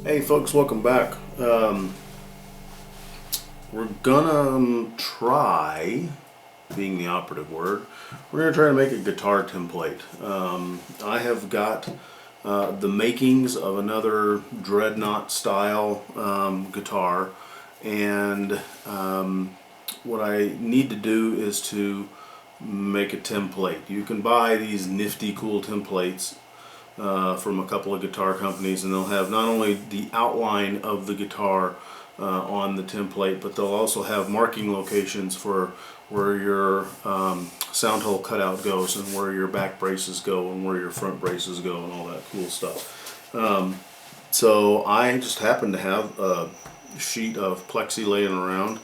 Hey folks, welcome back. We're gonna try, being the operative word, we're gonna try to make a guitar template. I have got the makings of another dreadnought style guitar, and what I need to do is to make a template. You can buy these nifty cool templates from a couple of guitar companies, and they'll have not only the outline of the guitar on the template, but they'll also have marking locations for where your sound hole cutout goes, and where your back braces go, and where your front braces go, and all that cool stuff. So I just happen to have a sheet of plexi laying around,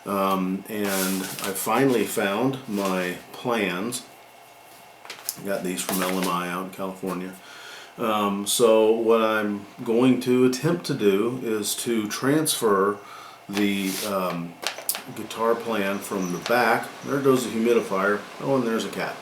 and I finally found my plans. I got these from LMI out in California. So what I'm going to attempt to do is to transfer the guitar plan from the back. There goes the humidifier. Oh, and there's a cat.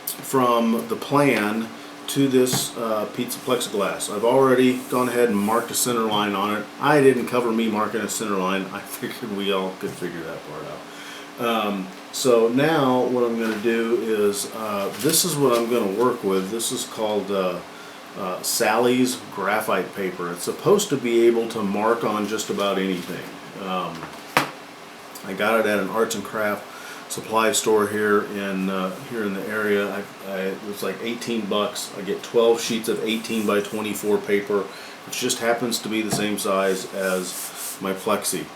From the plan to this piece of plexiglass. I've already gone ahead and marked a center line on it. I didn't cover me marking a center line. I figured we all could figure that part out. So now what I'm going to do is, this is what I'm going to work with. This is called Sally's graphite paper. It's supposed to be able to mark on just about anything. I got it at an arts and craft supply store here in the area. It was like 18 bucks. I get 12 sheets of 18 by 24 paper, which just happens to be the same size as my plexi.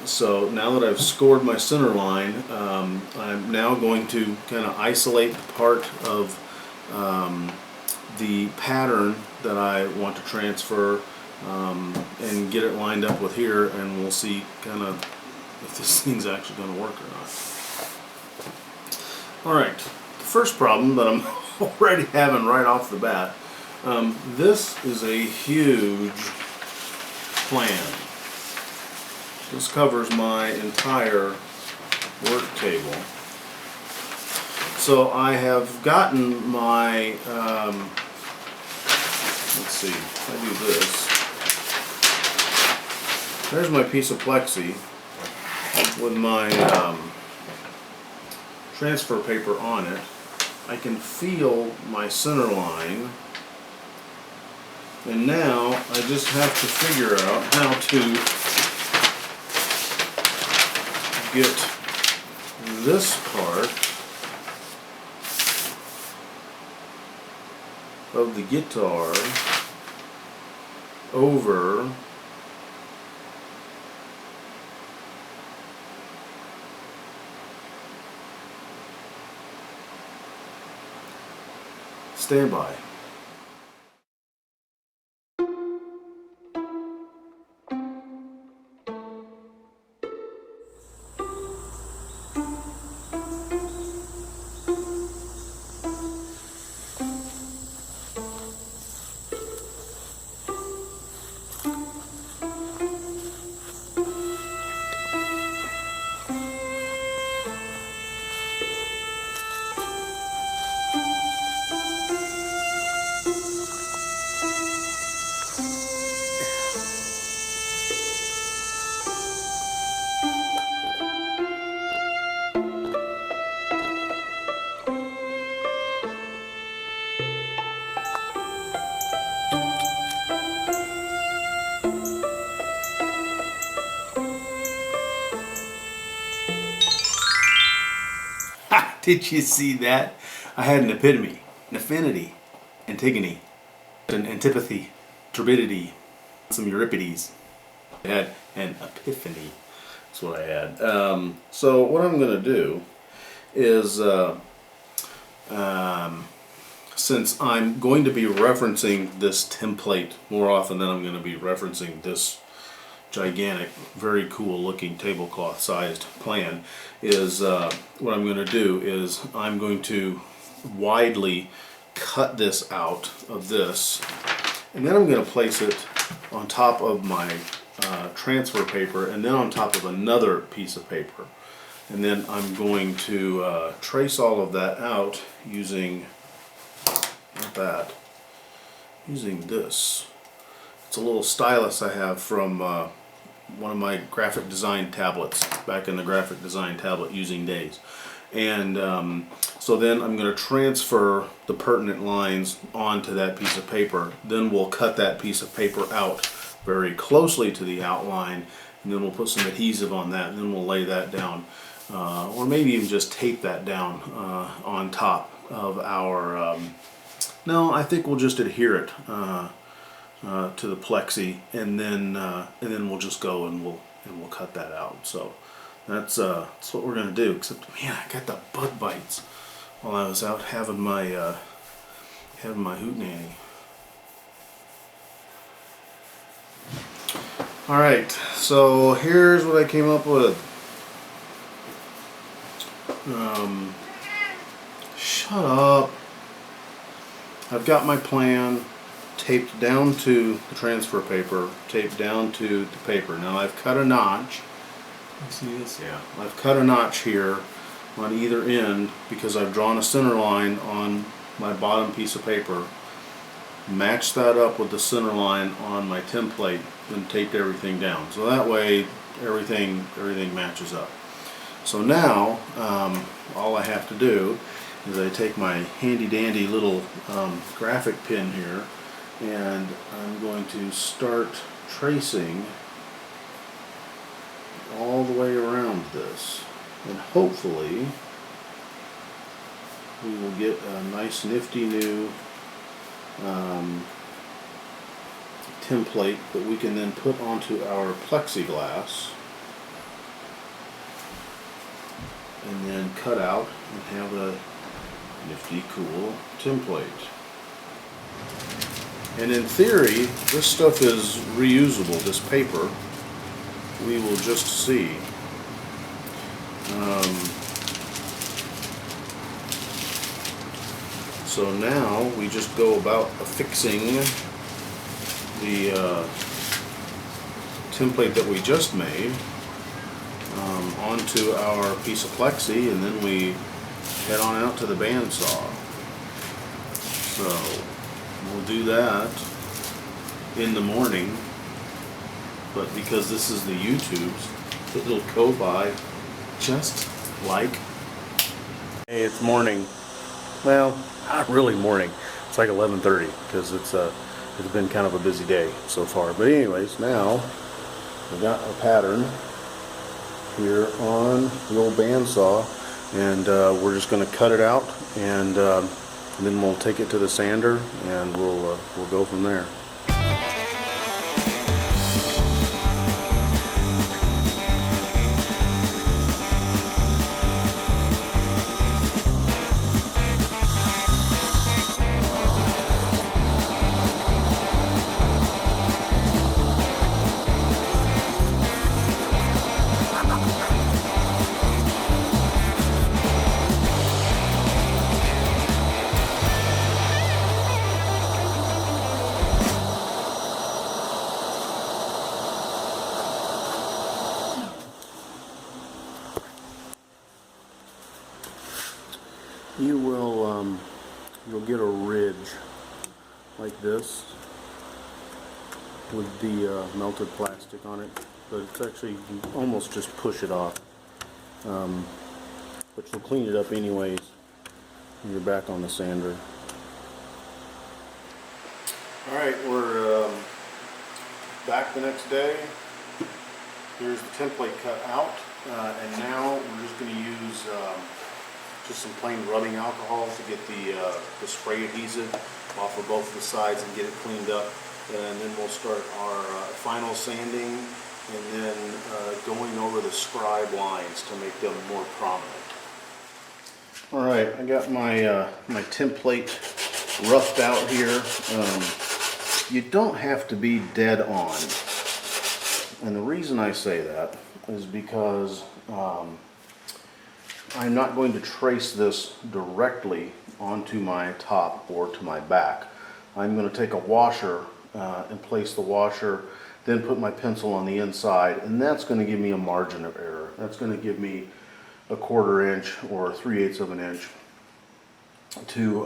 So now that I've scored my center line, I'm now going to kind of isolate the part of the pattern that I want to transfer, and get it lined up with here, and we'll see kind of if this thing's actually going to work or not. Alright, the first problem that I'm already having right off the bat, this is a huge plan. This covers my entire work table. So I have gotten my, let's see, if I do this, there's my piece of plexi with my transfer paper on it. I can feel my center line, and now I just have to figure out how to get this part of the guitar over standby. Did you see that? I had an epitome, an affinity, Antigone, an antipathy, turbidity, some Euripides. I had an epiphany. That's what I had. So what I'm going to do is, since I'm going to be referencing this template more often than I'm going to be referencing this gigantic, very cool looking tablecloth sized plan, is what I'm going to do is I'm going to widely cut this out of this, and then I'm going to place it on top of my transfer paper, and then on top of another piece of paper, and then I'm going to trace all of that out using, not that, using this. It's a little stylus I have from one of my graphic design tablets, back in the graphic design tablet using days. And so then I'm going to transfer the pertinent lines onto that piece of paper. Then we'll cut that piece of paper out very closely to the outline, and then we'll put some adhesive on that, and then we'll lay that down. Or maybe even just tape that down on top of our, no, I think we'll just adhere it to the plexi, and then we'll just go and we'll cut that out. So that's what we're gonna do. Except, man, I got the bug bites while I was out having my hootenanny. All right, so here's what I came up with. Shut up. I've got my plan taped down to the transfer paper, taped down to the paper. Now I've cut a notch. Let's see this? Yeah. I've cut a notch here on either end because I've drawn a center line on my bottom piece of paper, matched that up with the center line on my template, and taped everything down. So that way everything matches up. So now all I have to do is I take my handy dandy little graphic pin here, and I'm going to start tracing all the way around this, and hopefully we will get a nice nifty new template that we can then put onto our plexiglass and then cut out and have a nifty cool template. And in theory, this stuff is reusable, this paper. We will just see. So now we just go about affixing the template that we just made onto our piece of plexi, and then we head on out to the bandsaw. So we'll do that in the morning, but because this is the YouTubes, it'll go by just like. Hey, it's morning. Well, not really morning. It's like 11:30 because it's been kind of a busy day so far. But anyways, now we've got our pattern here on the old bandsaw, and we're just going to cut it out, and then we'll take it to the sander, and we'll go from there. You'll get a ridge like this with the melted plastic on it, but it's actually, you can almost just push it off, but you'll clean it up anyways when you're back on the sander. Alright, we're back the next day. Here's the template cut out, and now we're just going to use just some plain rubbing alcohol to get the spray adhesive off of both the sides and get it cleaned up. And then we'll start our final sanding, and then going over the scribe lines to make them more prominent. Alright, I got my my template roughed out here. You don't have to be dead on. And the reason I say that is because I'm not going to trace this directly onto my top or to my back. I'm going to take a washer and place the washer, then put my pencil on the inside, and that's going to give me a margin of error. That's going to give me a 1/4 inch or 3/8 of an inch to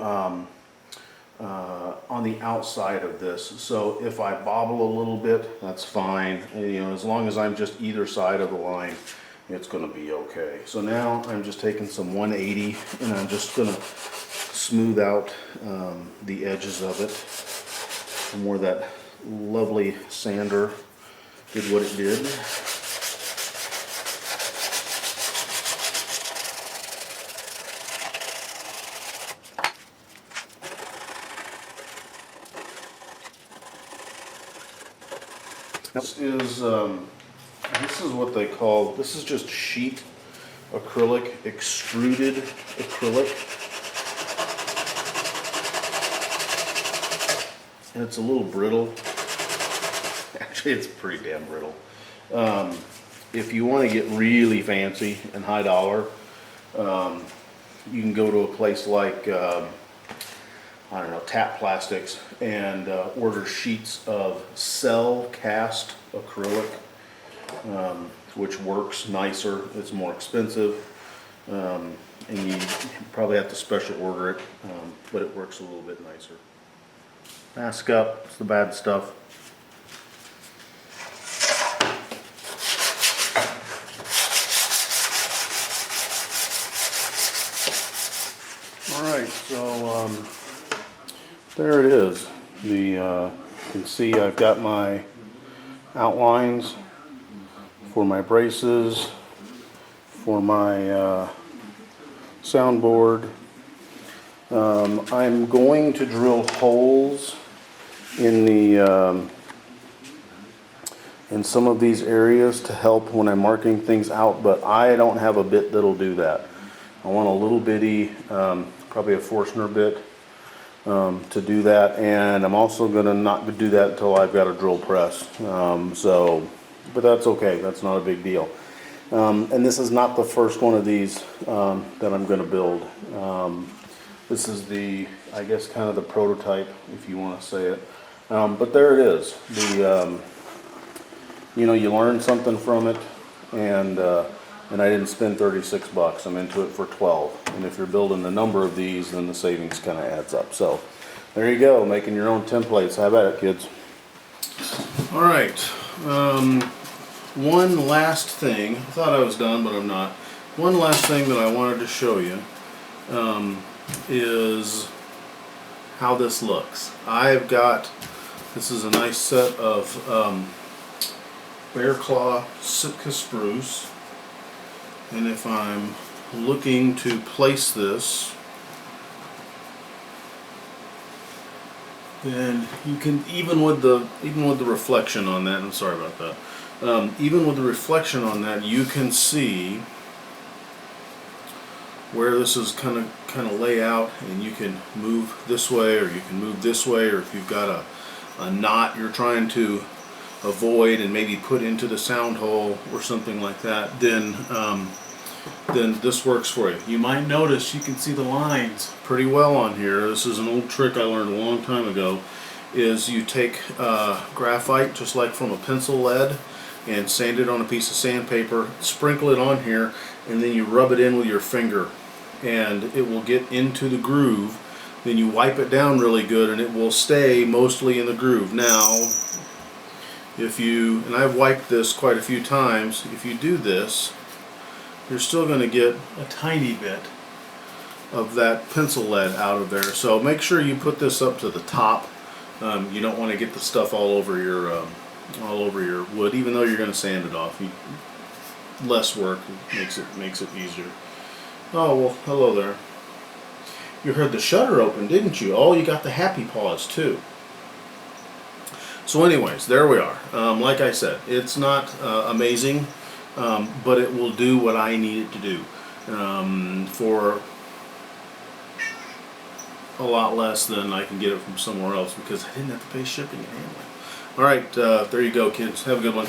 on the outside of this. So if I bobble a little bit, that's fine. You know, as long as I'm just either side of the line, it's going to be okay. So now I'm just taking some 180 and I'm just going to smooth out the edges of it from where that lovely sander did what it did. This is what they call, this is just sheet acrylic, extruded acrylic. And it's a little brittle. Actually, it's pretty damn brittle. If you want to get really fancy and high dollar, you can go to a place like, I don't know, Tap Plastics and order sheets of cell cast acrylic, which works nicer. It's more expensive, and you probably have to special order it, but it works a little bit nicer. Mask up, it's the bad stuff. Alright, so there it is. You can see I've got my outlines for my braces, for my soundboard. I'm going to drill holes in the in some of these areas to help when I'm marking things out, but I don't have a bit that'll do that. I want a little bitty, probably a Forstner bit to do that, and I'm also going to not do that until I've got a drill press. But that's okay, that's not a big deal. And this is not the first one of these that I'm going to build. This is the, I guess, kind of the prototype, if you want to say it. But there it is. You know, you learn something from it, and I didn't spend 36 bucks. I'm into it for 12. And if you're building a number of these, then the savings kind of adds up. So there you go, making your own templates. How about it, kids? All right. One last thing. I thought I was done, but I'm not. One last thing that I wanted to show you is how this looks. I've got, this is a nice set of bear claw Sitka spruce, and if I'm looking to place this, then you can, even with the reflection on that, I'm sorry about that, even with the reflection on that, you can see where this is kind of lay out, and you can move this way or you can move this way, or if you've got a knot you're trying to avoid and maybe put into the sound hole or something like that, then this works for you. You might notice you can see the lines pretty well on here. This is an old trick I learned a long time ago, is you take graphite, just like from a pencil lead, and sand it on a piece of sandpaper, sprinkle it on here, and then you rub it in with your finger, and it will get into the groove. Then you wipe it down really good, and it will stay mostly in the groove. Now, if you, and I've wiped this quite a few times, if you do this, you're still going to get a tiny bit of that pencil lead out of there. So make sure you put this up to the top. You don't want to get the stuff all over your wood, even though you're going to sand it off. Less work makes it easier. Oh, well, hello there. You heard the shutter open, didn't you? Oh, you got the happy paws too. So anyways, there we are. Like I said, it's not amazing, but it will do what I need it to do for a lot less than I can get it from somewhere else, because I didn't have to pay shipping and handling. Alright, there you go, kids. Have a good one.